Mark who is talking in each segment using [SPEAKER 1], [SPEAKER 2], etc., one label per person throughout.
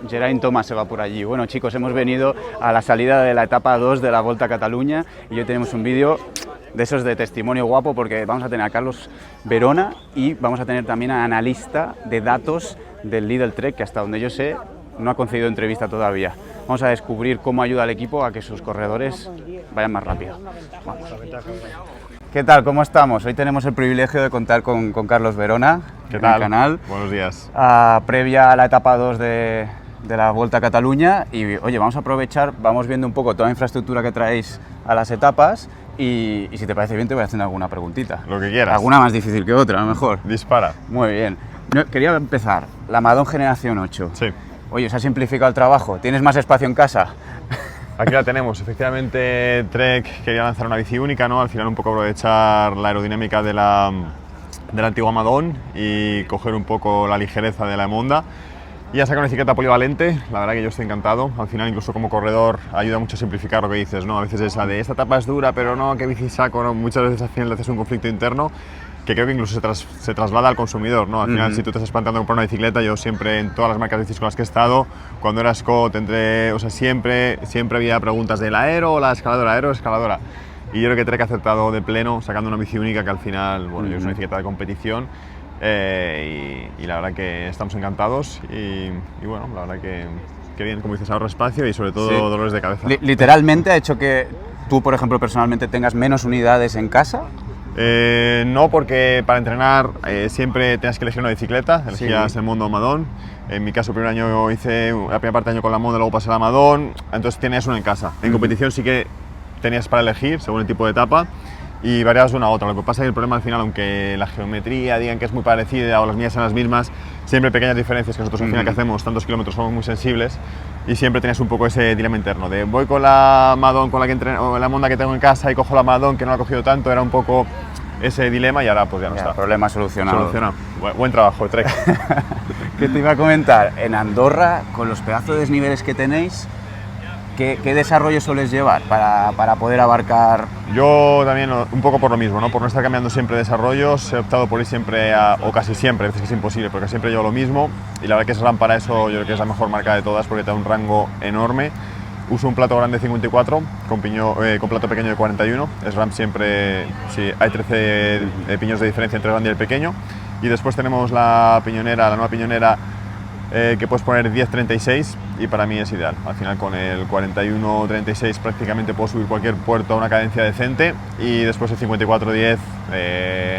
[SPEAKER 1] Geraint Thomas se va por allí. Bueno, chicos, hemos venido a la salida de la etapa 2 de la Volta a Cataluña y hoy tenemos un vídeo de esos de testimonio guapo porque vamos a tener a Carlos Verona y vamos a tener también a analista de datos del Lidl Trek, que hasta donde yo sé no ha concedido entrevista todavía. Vamos a descubrir cómo ayuda al equipo a que sus corredores vayan más rápido. Vamos. ¿Qué tal? ¿Cómo estamos? Hoy tenemos el privilegio de contar con Carlos Verona
[SPEAKER 2] en el
[SPEAKER 1] canal.
[SPEAKER 2] Buenos días.
[SPEAKER 1] Previa a la etapa 2 de la Volta a Cataluña y, oye, vamos a aprovechar, vamos viendo un poco toda la infraestructura que traéis a las etapas y si te parece bien te voy a hacer alguna preguntita.
[SPEAKER 2] Lo que quieras.
[SPEAKER 1] Alguna más difícil que otra, a lo mejor.
[SPEAKER 2] Dispara.
[SPEAKER 1] Muy bien. Quería empezar, la Madón Generación 8.
[SPEAKER 2] Sí.
[SPEAKER 1] Oye, ¿se ha simplificado el trabajo? ¿Tienes más espacio en casa?
[SPEAKER 2] Aquí la tenemos. Efectivamente, Trek quería lanzar una bici única, ¿no? Al final un poco aprovechar la aerodinámica de la antigua Madón y coger un poco la ligereza de la Emonda. Y ha sacado una bicicleta polivalente, la verdad que yo estoy encantado. Al final, incluso como corredor, ayuda mucho a simplificar lo que dices, ¿no? A veces esa de esta etapa es dura, pero no, qué bici saco, ¿no? Muchas veces al final le haces un conflicto interno que creo que incluso se traslada al consumidor, ¿no? Al final, si tú te estás planteando comprar una bicicleta, yo siempre, en todas las marcas de bicis con las que he estado, cuando era Scott, siempre había preguntas de la aero o la escaladora, aero o escaladora. Y yo creo que Trek ha acertado de pleno, sacando una bici única que al final, bueno, es una bicicleta de competición. Y la verdad que estamos encantados y bueno, la verdad que bien, como dices, ahorro espacio y sobre todo sí, dolores de cabeza.
[SPEAKER 1] ¿Literalmente ha hecho que tú, por ejemplo, personalmente tengas menos unidades en casa?
[SPEAKER 2] No, porque para entrenar siempre tenías que elegir una bicicleta, elegías el Mondo o Madón. En mi caso, el primer año hice la primera parte del año con la Mondo, luego pasé a la Madón, entonces tenías una en casa. En competición sí que tenías para elegir, según el tipo de etapa, y variabas de una a otra. Lo que pasa es que el problema al final, aunque la geometría digan que es muy parecida o las mías sean las mismas, siempre hay pequeñas diferencias que nosotros al final que hacemos tantos kilómetros somos muy sensibles y siempre tenías un poco ese dilema interno de voy con la Madón con la que entreno, o la Monda que tengo en casa y cojo la Madón que no la he cogido tanto, era un poco ese dilema y ahora pues ya no está.
[SPEAKER 1] Problema solucionado.
[SPEAKER 2] Buen trabajo, Trek.
[SPEAKER 1] ¿Qué te iba a comentar? En Andorra, con los pedazos de desniveles que tenéis, ¿qué desarrollo sueles llevar para poder abarcar?
[SPEAKER 2] Yo también un poco por lo mismo, ¿no? Por no estar cambiando siempre desarrollos, he optado por ir siempre o casi siempre, a veces es imposible, porque siempre llevo lo mismo y la verdad que SRAM para eso yo creo que es la mejor marca de todas porque te da un rango enorme. Uso un plato grande de 54 con plato pequeño de 41. SRAM siempre, sí, hay 13 piñones de diferencia entre el grande y el pequeño. Y después tenemos la nueva piñonera que puedes poner 10-36 y para mí es ideal. Al final con el 41-36 prácticamente puedo subir cualquier puerto a una cadencia decente y después el 54-10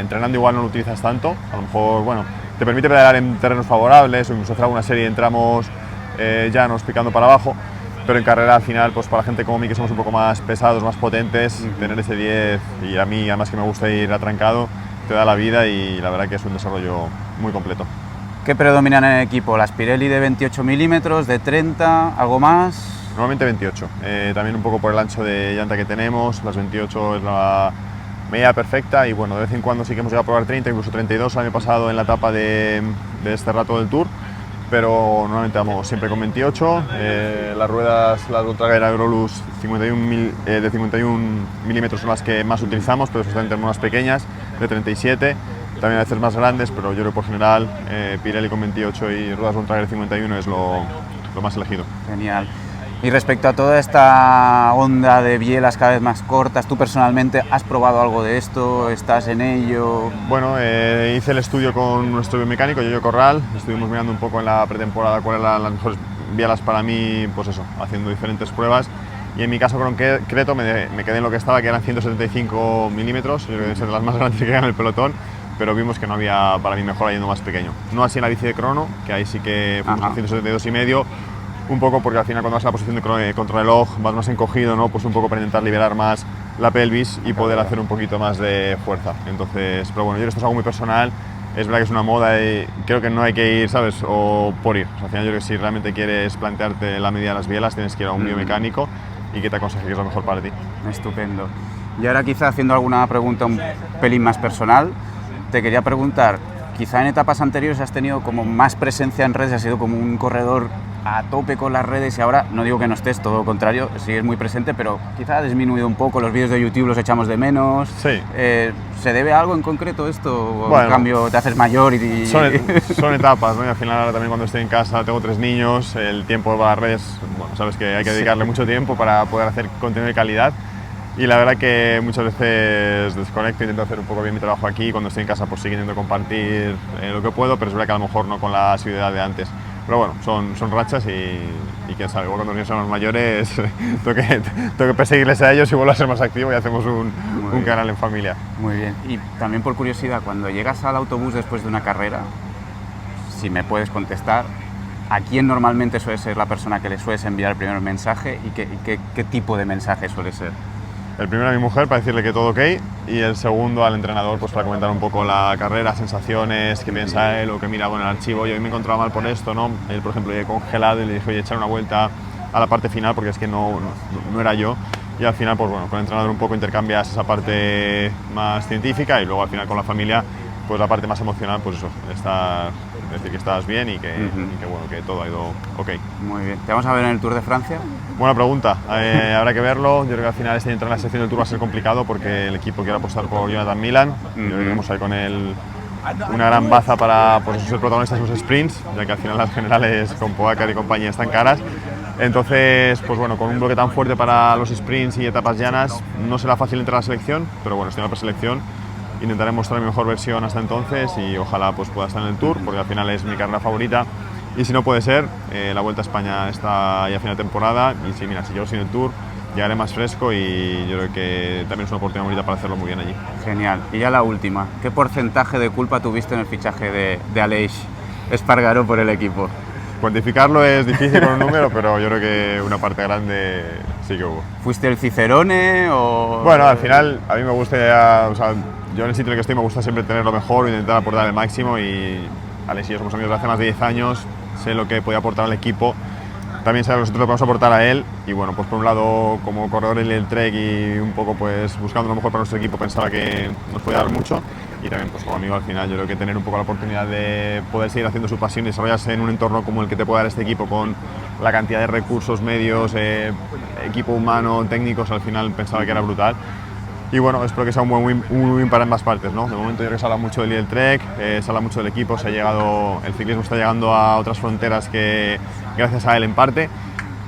[SPEAKER 2] entrenando igual no lo utilizas tanto. A lo mejor, bueno, te permite pedalear en terrenos favorables o incluso hacer alguna serie de entramos llanos picando para abajo. Pero en carrera al final, pues para gente como mí que somos un poco más pesados, más potentes, tener ese 10 y a mí además que me gusta ir atrancado, te da la vida y la verdad que es un desarrollo muy completo.
[SPEAKER 1] ¿Qué predominan en el equipo? ¿Las Pirelli de 28 milímetros, de 30, algo más?
[SPEAKER 2] Normalmente 28, también un poco por el ancho de llanta que tenemos, las 28 es la medida perfecta y bueno, de vez en cuando sí que hemos llegado a probar 30, incluso 32 el año pasado en la etapa de este rato del Tour. Pero normalmente vamos siempre con 28, las ruedas, las Ultraguer Agrolux de 51 milímetros son las que más utilizamos, pero son también más pequeñas, de 37, también a veces más grandes, pero yo creo que por general Pirelli con 28 y ruedas Ultraguer 51 es lo más elegido.
[SPEAKER 1] Genial. Y respecto a toda esta onda de bielas cada vez más cortas, ¿tú personalmente has probado algo de esto? ¿Estás en ello?
[SPEAKER 2] Bueno, hice el estudio con nuestro biomecánico, Yoyo Corral, estuvimos mirando un poco en la pretemporada cuáles eran las mejores bielas para mí, pues eso, haciendo diferentes pruebas. Y en mi caso concreto me quedé en lo que estaba, que eran 175 milímetros, yo creo que deben ser las más grandes que quedan en el pelotón, pero vimos que no había para mí mejor yendo más pequeño. No así en la bici de crono, que ahí sí que fuimos a 172,5, un poco porque al final cuando vas a la posición de contrarreloj vas más encogido, ¿no? Pues un poco para intentar liberar más la pelvis y poder hacer un poquito más de fuerza. Entonces, pero bueno, yo creo que esto es algo muy personal, es verdad que es una moda y creo que no hay que ir, ¿sabes? O por ir. O sea, al final yo creo que si realmente quieres plantearte la medida de las bielas tienes que ir a un biomecánico y que te aconseje que es lo mejor para ti.
[SPEAKER 1] Estupendo. Y ahora quizá haciendo alguna pregunta un pelín más personal, te quería preguntar, quizá en etapas anteriores has tenido como más presencia en redes, has sido como un corredor a tope con las redes y ahora, no digo que no estés, todo lo contrario, sigues muy presente, pero quizá ha disminuido un poco, los vídeos de YouTube los echamos de menos.
[SPEAKER 2] Sí.
[SPEAKER 1] ¿Se debe a algo en concreto esto? ¿O
[SPEAKER 2] Bueno,
[SPEAKER 1] en cambio te haces mayor y...?
[SPEAKER 2] Son etapas, ¿no? Y al final ahora también cuando estoy en casa, tengo 3 niños, el tiempo para las redes, bueno, sabes que hay que dedicarle mucho tiempo para poder hacer contenido de calidad. Y la verdad que muchas veces desconecto, intento hacer un poco bien mi trabajo aquí, cuando estoy en casa pues sí que intento compartir lo que puedo, pero es verdad que a lo mejor no con la asiduidad de antes. Pero bueno, son rachas y quién sabe, cuando los niños son los mayores tengo que perseguirles a ellos y vuelvo a ser más activo y hacemos un canal en familia.
[SPEAKER 1] Muy bien. Y también por curiosidad, cuando llegas al autobús después de una carrera, si me puedes contestar, ¿a quién normalmente suele ser la persona que le sueles enviar el primer mensaje y qué tipo de mensaje suele ser?
[SPEAKER 2] El primero a mi mujer para decirle que todo ok y el segundo al entrenador pues para comentar un poco la carrera, sensaciones, qué piensa él o qué mira con el archivo. Yo hoy me encontraba mal por esto, ¿no? Él, por ejemplo, llegué congelado y le dije, oye, echar una vuelta a la parte final porque es que no era yo. Y al final, pues bueno, con el entrenador un poco intercambias esa parte más científica y luego al final con la familia, pues la parte más emocional, pues eso, decir que estás bien y que bueno, que todo ha ido ok.
[SPEAKER 1] Muy bien. ¿Te vamos a ver en el Tour de Francia?
[SPEAKER 2] Buena pregunta, habrá que verlo. Yo creo que al final este año entrar en la sección del Tour va a ser complicado porque el equipo quiere apostar por Jonathan Milan. Yo creo que vamos ahí con él una gran baza para pues, ser protagonistas en los sprints, ya que al final las generales con Pogacar y compañía están caras. Entonces, pues bueno, con un bloque tan fuerte para los sprints y etapas llanas, no será fácil entrar a la selección, pero bueno, estoy en la preselección. Intentaré mostrar mi mejor versión hasta entonces y ojalá pues, pueda estar en el Tour, porque al final es mi carrera favorita. Y si no puede ser, la Vuelta a España está ya a final de temporada y si yo sin el Tour llegaré más fresco y yo creo que también es una oportunidad bonita para hacerlo muy bien allí.
[SPEAKER 1] Genial. Y ya la última, ¿qué porcentaje de culpa tuviste en el fichaje de Aleix Espargaró por el equipo?
[SPEAKER 2] Cuantificarlo es difícil con un número, pero yo creo que una parte grande sí que hubo.
[SPEAKER 1] ¿Fuiste el Cicerone o...?
[SPEAKER 2] Bueno, al final a mí me gusta, o sea, yo en el sitio en el que estoy me gusta siempre tener lo mejor, intentar aportar el máximo y Aleix y yo somos amigos de hace más de 10 años, sé lo que podía aportar al equipo, también sé nosotros lo que podemos aportar a él y bueno, pues por un lado como corredor en el Trek y un poco pues buscando lo mejor para nuestro equipo pensaba que nos podía dar mucho y también pues como amigo al final yo creo que tener un poco la oportunidad de poder seguir haciendo su pasión y desarrollarse en un entorno como el que te puede dar este equipo con la cantidad de recursos, medios, equipo humano, técnicos, al final pensaba que era brutal. Y bueno, espero que sea un buen win para ambas partes, ¿no? De momento yo creo que se habla mucho del Lidl Trek, se habla mucho del equipo, el ciclismo está llegando a otras fronteras que gracias a él en parte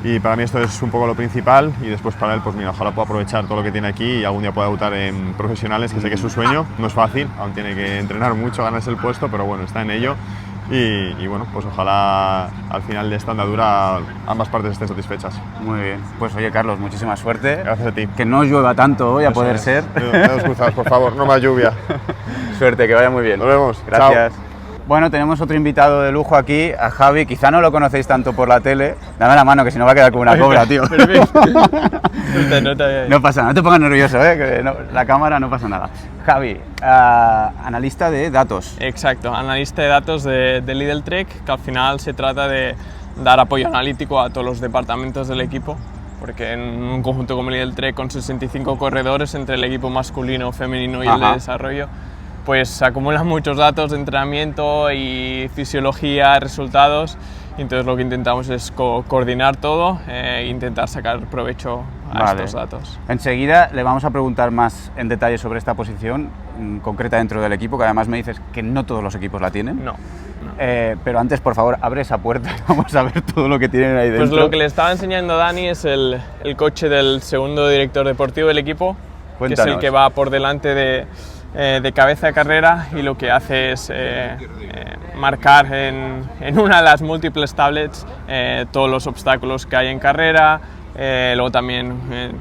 [SPEAKER 2] y para mí esto es un poco lo principal y después para él, pues mira, ojalá pueda aprovechar todo lo que tiene aquí y algún día pueda debutar en profesionales, que sé que es su sueño, no es fácil, aún tiene que entrenar mucho, ganarse el puesto, pero bueno, está en ello. Y bueno, pues ojalá al final de esta andadura ambas partes estén satisfechas.
[SPEAKER 1] Muy bien. Pues oye, Carlos, muchísima suerte.
[SPEAKER 2] Gracias a ti.
[SPEAKER 1] Que no llueva tanto hoy, a poder ser.
[SPEAKER 2] Dedos cruzados, por favor, no más lluvia.
[SPEAKER 1] Suerte, que vaya muy bien.
[SPEAKER 2] Nos vemos.
[SPEAKER 1] Gracias.
[SPEAKER 2] Chao.
[SPEAKER 1] Bueno, tenemos otro invitado de lujo aquí, a Javi. Quizá no lo conocéis tanto por la tele. Dame la mano, que si no va a quedar como una cobra, tío. No pasa nada, no te pongas nervioso, que no, la cámara no pasa nada. Javi, analista de datos.
[SPEAKER 3] Exacto, analista de datos de Lidl Trek, que al final se trata de dar apoyo analítico a todos los departamentos del equipo, porque en un conjunto como Lidl Trek, con 65 corredores entre el equipo masculino, femenino y el de desarrollo, pues se acumulan muchos datos de entrenamiento y fisiología, resultados, y entonces lo que intentamos es coordinar todo e intentar sacar provecho a estos datos.
[SPEAKER 1] Enseguida le vamos a preguntar más en detalle sobre esta posición concreta dentro del equipo, que además me dices que no todos los equipos la tienen.
[SPEAKER 3] No.
[SPEAKER 1] Pero antes, por favor, abre esa puerta y vamos a ver todo lo que tienen ahí dentro.
[SPEAKER 3] Pues lo que le estaba enseñando Dani es el coche del segundo director deportivo del equipo,
[SPEAKER 1] Cuéntanos.
[SPEAKER 3] Que es el que va por delante de cabeza de carrera y lo que hace es marcar en una de las múltiples tablets todos los obstáculos que hay en carrera, luego también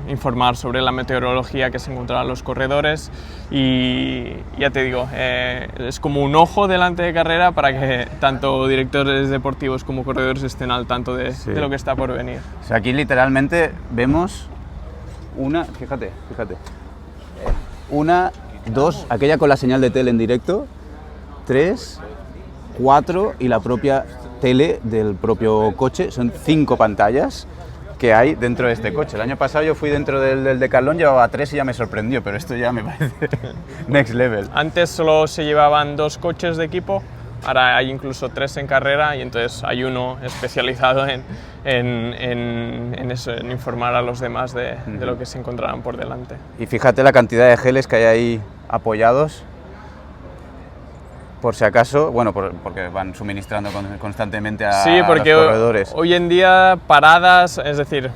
[SPEAKER 3] informar sobre la meteorología que se encontrarán los corredores y ya te digo, es como un ojo delante de carrera para que tanto directores deportivos como corredores estén al tanto de lo que está por venir.
[SPEAKER 1] O sea, aquí literalmente vemos fíjate, una, dos, aquella con la señal de tele en directo, 3, 4 y la propia tele del propio coche, son 5 pantallas que hay dentro de este coche. El año pasado yo fui dentro del Decathlon, llevaba 3 y ya me sorprendió, pero esto ya me parece next level.
[SPEAKER 3] Antes solo se llevaban 2 coches de equipo, ahora hay incluso 3 en carrera y entonces hay uno especializado en eso, en informar a los demás de lo que se encontrarán por delante.
[SPEAKER 1] Y fíjate la cantidad de geles que hay ahí apoyados, por si acaso, bueno, porque van suministrando constantemente a
[SPEAKER 3] sí, porque
[SPEAKER 1] los corredores.
[SPEAKER 3] Hoy en día paradas, es decir,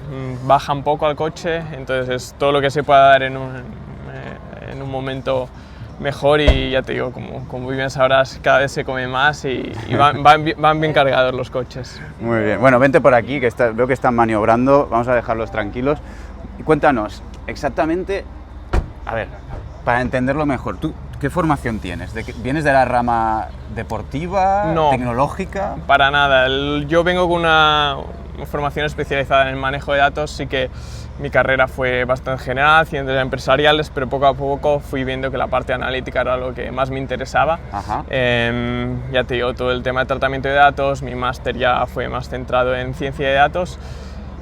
[SPEAKER 3] bajan poco al coche, entonces es todo lo que se pueda dar en un momento mejor y ya te digo, como bien sabrás, cada vez se come más y van bien cargados los coches.
[SPEAKER 1] Muy bien, bueno, vente por aquí, que veo que están maniobrando, vamos a dejarlos tranquilos. Y cuéntanos, exactamente, a ver, para entenderlo mejor, ¿tú qué formación tienes? ¿Vienes de la rama deportiva,
[SPEAKER 3] no,
[SPEAKER 1] tecnológica?
[SPEAKER 3] Para nada, yo vengo con una formación especializada en el manejo de datos, sí que mi carrera fue bastante general, ciencias empresariales, pero poco a poco fui viendo que la parte analítica era lo que más me interesaba. Ya te digo, todo el tema de tratamiento de datos, mi máster ya fue más centrado en ciencia de datos.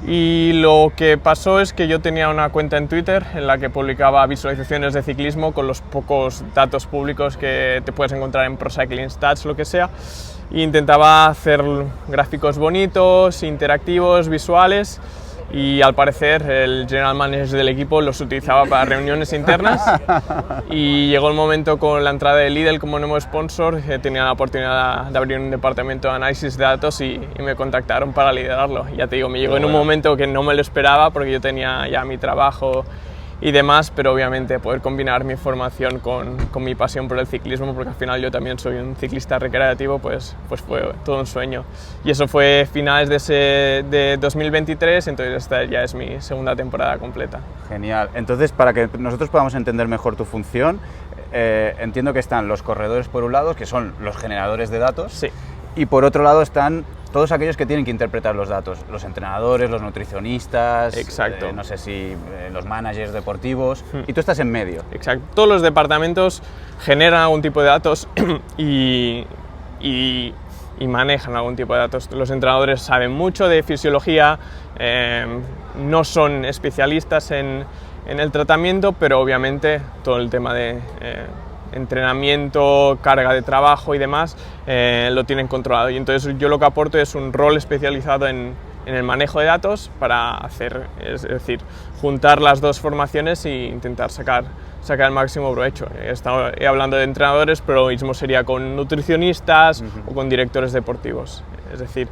[SPEAKER 3] Y lo que pasó es que yo tenía una cuenta en Twitter en la que publicaba visualizaciones de ciclismo con los pocos datos públicos que te puedes encontrar en Pro Cycling Stats, lo que sea. E intentaba hacer gráficos bonitos, interactivos, visuales. Y al parecer el general manager del equipo los utilizaba para reuniones internas y llegó el momento con la entrada de Lidl como nuevo sponsor que tenía la oportunidad de abrir un departamento de análisis de datos y me contactaron para liderarlo. Ya te digo, me llegó en un momento que no me lo esperaba porque yo tenía ya mi trabajo y demás, pero obviamente poder combinar mi formación con mi pasión por el ciclismo, porque al final yo también soy un ciclista recreativo, pues fue todo un sueño. Y eso fue finales de 2023, entonces esta ya es mi segunda temporada completa.
[SPEAKER 1] Genial. Entonces, para que nosotros podamos entender mejor tu función, entiendo que están los corredores por un lado, que son los generadores de datos,
[SPEAKER 3] sí,
[SPEAKER 1] y por otro lado están todos aquellos que tienen que interpretar los datos, los entrenadores, los nutricionistas,
[SPEAKER 3] exacto.
[SPEAKER 1] No sé si los managers deportivos, y tú estás en medio.
[SPEAKER 3] Exacto, todos los departamentos generan algún tipo de datos y manejan algún tipo de datos. Los entrenadores saben mucho de fisiología, no son especialistas en el tratamiento, pero obviamente todo el tema de entrenamiento, carga de trabajo y demás, lo tienen controlado. Y entonces yo lo que aporto es un rol especializado en el manejo de datos para hacer, es decir, juntar las dos formaciones e intentar sacar el máximo provecho. He hablando de entrenadores, pero lo mismo sería con nutricionistas o con directores deportivos. Es decir,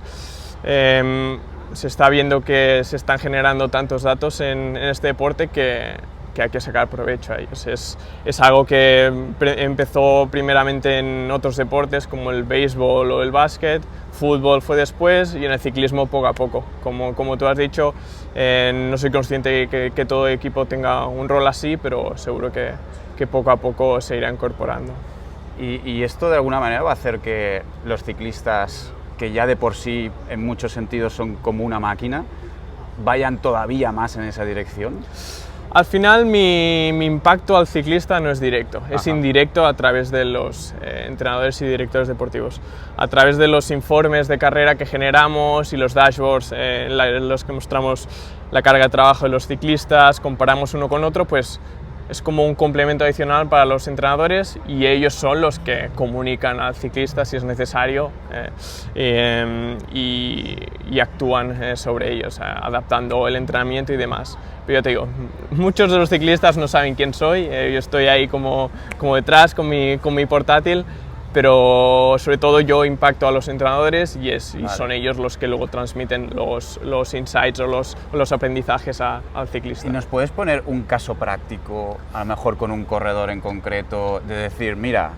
[SPEAKER 3] se está viendo que se están generando tantos datos en este deporte que hay que sacar provecho a ellos. Es algo que empezó primeramente en otros deportes como el béisbol o el básquet, fútbol fue después y en el ciclismo poco a poco. Como tú has dicho, no soy consciente que todo equipo tenga un rol así, pero seguro que poco a poco se irá incorporando.
[SPEAKER 1] ¿Y esto de alguna manera va a hacer que los ciclistas, que ya de por sí en muchos sentidos son como una máquina, vayan todavía más en esa dirección?
[SPEAKER 3] Al final mi impacto al ciclista no es directo, es indirecto a través de los entrenadores y directores deportivos. A través de los informes de carrera que generamos y los dashboards en los que mostramos la carga de trabajo de los ciclistas, comparamos uno con otro, pues es como un complemento adicional para los entrenadores y ellos son los que comunican al ciclista si es necesario y actúan sobre ellos, adaptando el entrenamiento y demás. Pero yo te digo, muchos de los ciclistas no saben quién soy, yo estoy ahí como detrás con mi portátil, pero sobre todo yo impacto a los entrenadores y
[SPEAKER 1] Vale.
[SPEAKER 3] son ellos los que luego transmiten los insights o los aprendizajes al ciclista.
[SPEAKER 1] ¿Y nos puedes poner un caso práctico, a lo mejor con un corredor en concreto, de decir, mira,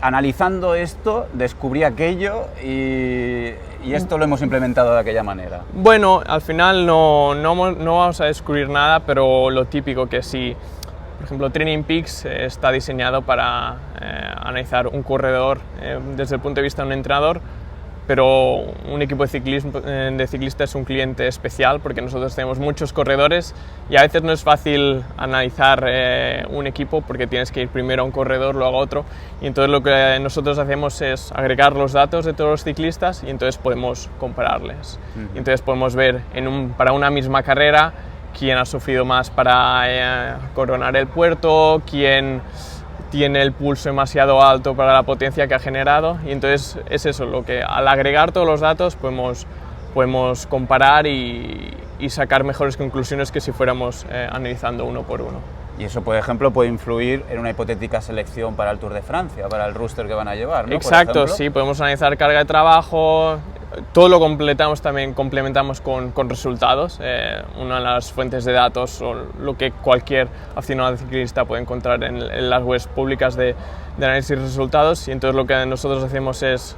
[SPEAKER 1] analizando esto, descubrí aquello y esto lo hemos implementado de aquella manera?
[SPEAKER 3] Bueno, al final no vamos a descubrir nada, pero lo típico que sí. Por ejemplo, Training Peaks está diseñado para analizar un corredor desde el punto de vista de un entrenador, pero un equipo de ciclistas es un cliente especial porque nosotros tenemos muchos corredores y a veces no es fácil analizar un equipo porque tienes que ir primero a un corredor, luego a otro, y entonces lo que nosotros hacemos es agregar los datos de todos los ciclistas y entonces podemos compararles. Y entonces podemos ver para una misma carrera quién ha sufrido más para coronar el puerto, quién tiene el pulso demasiado alto para la potencia que ha generado, y entonces es eso, lo que al agregar todos los datos podemos comparar y sacar mejores conclusiones que si fuéramos analizando uno por uno.
[SPEAKER 1] Y eso, por ejemplo, puede influir en una hipotética selección para el Tour de Francia, para el roster que van a llevar, ¿no?
[SPEAKER 3] Exacto, sí, podemos analizar carga de trabajo, todo lo complementamos con resultados. Una de las fuentes de datos, o lo que cualquier aficionado ciclista puede encontrar en las webs públicas de análisis de resultados, y entonces lo que nosotros hacemos es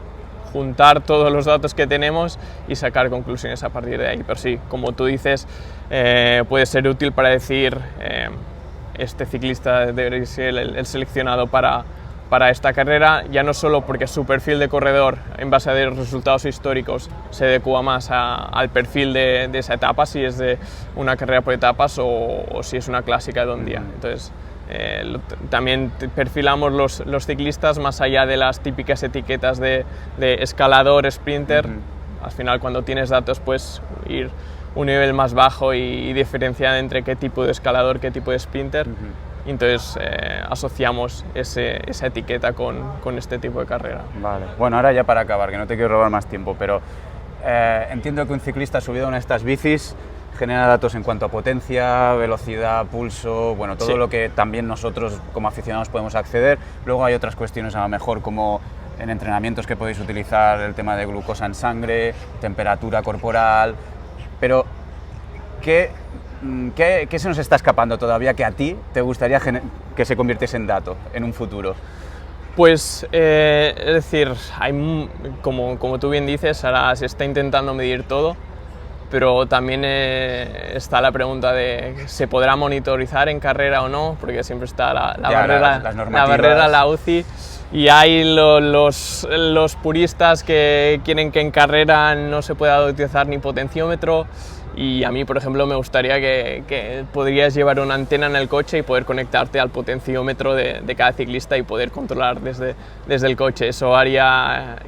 [SPEAKER 3] juntar todos los datos que tenemos y sacar conclusiones a partir de ahí. Pero sí, como tú dices, puede ser útil para decir este ciclista debería ser el seleccionado para esta carrera, ya no solo porque su perfil de corredor en base a los resultados históricos se adecua más al perfil de esa etapa, si es de una carrera por etapas o si es una clásica de un día. Entonces también perfilamos los ciclistas más allá de las típicas etiquetas de escalador, sprinter. Al final, cuando tienes datos, puedes ir un nivel más bajo y diferenciar entre qué tipo de escalador, qué tipo de sprinter. Y entonces asociamos esa etiqueta con este tipo de carrera.
[SPEAKER 1] Vale. Bueno, ahora ya para acabar, que no te quiero robar más tiempo, pero entiendo que un ciclista subido a una de estas bicis genera datos en cuanto a potencia, velocidad, pulso, bueno, todo lo que también nosotros como aficionados podemos acceder. Luego hay otras cuestiones a lo mejor como en entrenamientos que podéis utilizar el tema de glucosa en sangre, temperatura corporal, pero ¿qué se nos está escapando todavía que a ti te gustaría que se convirtiese en dato en un futuro?
[SPEAKER 3] Pues, es decir, como tú bien dices, ahora se está intentando medir todo, pero también está la pregunta de ¿se podrá monitorizar en carrera o no? Porque siempre está la barrera, la UCI, y hay los puristas que quieren que en carrera no se pueda utilizar ni potenciómetro. Y a mí, por ejemplo, me gustaría que podrías llevar una antena en el coche y poder conectarte al potenciómetro de cada ciclista y poder controlar desde el coche. Eso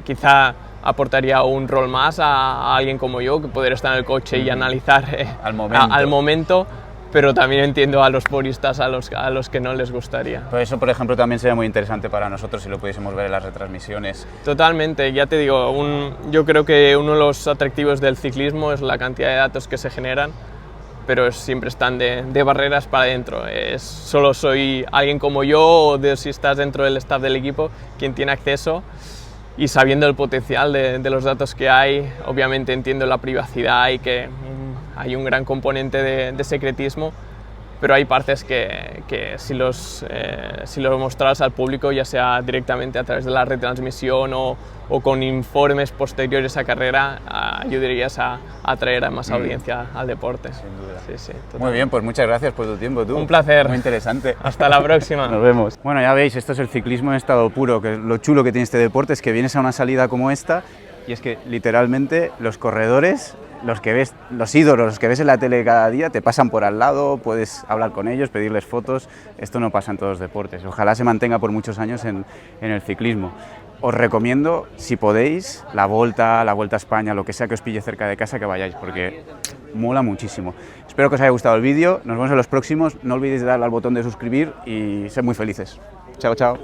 [SPEAKER 3] quizá aportaría un rol más a alguien como yo, que poder estar en el coche y analizar al momento, pero también entiendo a los puristas a los que no les gustaría.
[SPEAKER 1] Pues eso, por ejemplo, también sería muy interesante para nosotros si lo pudiésemos ver en las retransmisiones.
[SPEAKER 3] Totalmente, ya te digo, yo creo que uno de los atractivos del ciclismo es la cantidad de datos que se generan, pero siempre están de barreras para adentro. Solo soy alguien como yo, o si estás dentro del staff del equipo, quien tiene acceso. Y sabiendo el potencial de los datos que hay, obviamente entiendo la privacidad y que hay un gran componente de secretismo, pero hay partes que si los mostraras al público, ya sea directamente a través de la retransmisión o con informes posteriores a carrera, ayudarías a atraer a más audiencia al deporte.
[SPEAKER 1] Sin duda.
[SPEAKER 3] Sí,
[SPEAKER 1] muy bien, pues muchas gracias por tu tiempo, tú.
[SPEAKER 3] Un placer.
[SPEAKER 1] Muy interesante.
[SPEAKER 3] Hasta la próxima.
[SPEAKER 1] Nos vemos. Bueno, ya veis, esto es el ciclismo en estado puro, que lo chulo que tiene este deporte es que vienes a una salida como esta y es que literalmente los corredores, los ídolos, los que ves en la tele cada día, te pasan por al lado, puedes hablar con ellos, pedirles fotos. Esto no pasa en todos los deportes. Ojalá se mantenga por muchos años en el ciclismo. Os recomiendo, si podéis, la Volta a España, lo que sea que os pille cerca de casa, que vayáis, porque mola muchísimo. Espero que os haya gustado el vídeo, nos vemos en los próximos, no olvidéis de darle al botón de suscribir y sed muy felices. Chao, chao.